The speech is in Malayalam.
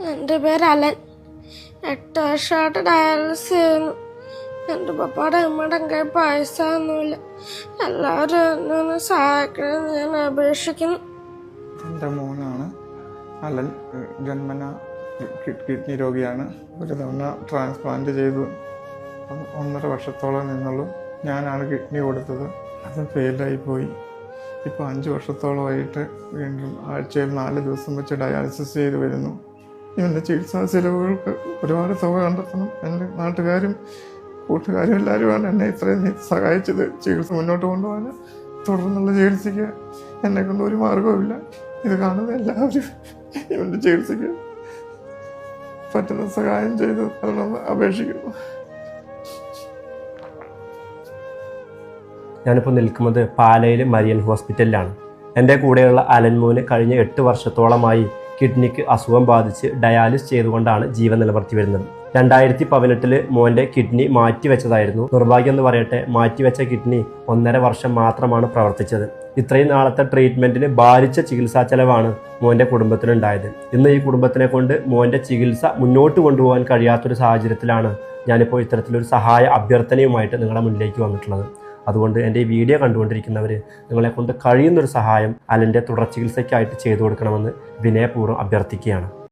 എൻ്റെ പേര് അലൻ. 8 വർഷമായിട്ട് ഡയാലിസിസ് ചെയ്യുന്നു. എൻ്റെ പപ്പാടെ അമ്മയുടെ കയ്യിൽ പൈസ ഒന്നുമില്ല. എല്ലാവരും എന്നെ ഒന്ന് സഹായിക്കണമെന്ന് ഞാൻ അപേക്ഷിക്കുന്നു. എൻ്റെ മോനാണ് അലൻ. ജന്മന കിഡ്നി രോഗിയാണ്. ഒരു തവണ ട്രാൻസ്പ്ലാന്റ് ചെയ്തു. 1.5 വർഷത്തോളം നിന്നുള്ളൂ. ഞാനാണ് കിഡ്നി കൊടുത്തത്. അത് ഫെയിലായി പോയി. ഇപ്പോൾ 5 വർഷത്തോളമായിട്ട് വീണ്ടും ആഴ്ചയിൽ 4 ദിവസം വെച്ച് ഡയാലിസിസ് ചെയ്ത് വരുന്നു. ഇവൻ്റെ ചികിത്സാ ചിലവുകൾക്ക് ഒരുപാട് തുക കണ്ടെത്തണം. എൻ്റെ നാട്ടുകാരും കൂട്ടുകാരും എല്ലാവരുമാണ് എന്നെ ഇത്രയും സഹായിച്ചത് ചികിത്സ മുന്നോട്ട് കൊണ്ടുപോകാൻ. തുടർന്നുള്ള ചികിത്സയ്ക്ക് എന്നെ കൊണ്ട് ഒരു മാർഗവുമില്ല. ഇത് കാണുന്ന എല്ലാവരും ഇവൻ്റെ ചികിത്സയ്ക്ക് പറ്റുന്ന സഹായം ചെയ്ത് തരണമെന്ന് അപേക്ഷിക്കുന്നു. ഞാനിപ്പോൾ നിൽക്കുന്നത് പാലയിൽ മരിയൻ ഹോസ്പിറ്റലിലാണ്. എൻ്റെ കൂടെയുള്ള അലൻമോന് കഴിഞ്ഞ 8 വർഷത്തോളമായി കിഡ്നിക്ക് അസുഖം ബാധിച്ച് ഡയാലിസ് ചെയ്തുകൊണ്ടാണ് ജീവൻ നിലനിർത്തി വരുന്നത്. 2018 മോൻ്റെ കിഡ്നി മാറ്റിവെച്ചതായിരുന്നു. നിർഭാഗ്യം എന്ന് പറയട്ടെ, മാറ്റിവെച്ച കിഡ്നി 1.5 വർഷം മാത്രമാണ് പ്രവർത്തിച്ചത്. ഇത്രയും നാളത്തെ ട്രീറ്റ്മെൻറ്റിന് ഭാരിച്ച ചികിത്സാ ചെലവാണ് മോൻ്റെ കുടുംബത്തിനുണ്ടായത്. ഇന്ന് ഈ കുടുംബത്തിനെ കൊണ്ട് മോൻ്റെ ചികിത്സ മുന്നോട്ട് കൊണ്ടുപോകാൻ കഴിയാത്തൊരു സാഹചര്യത്തിലാണ് ഞാനിപ്പോൾ ഇത്തരത്തിലൊരു സഹായ അഭ്യർത്ഥനയുമായിട്ട് നിങ്ങളുടെ മുന്നിലേക്ക് വന്നിട്ടുള്ളത്. അതുകൊണ്ട് എൻ്റെ ഈ വീഡിയോ കണ്ടുകൊണ്ടിരിക്കുന്നവർ നിങ്ങളെക്കൊണ്ട് കഴിയുന്നൊരു സഹായം അലൻ്റെ തുടർ ചികിത്സയ്ക്കായിട്ട് ചെയ്തു കൊടുക്കണമെന്ന് വിനയപൂർവ്വം അഭ്യർത്ഥിക്കുകയാണ്.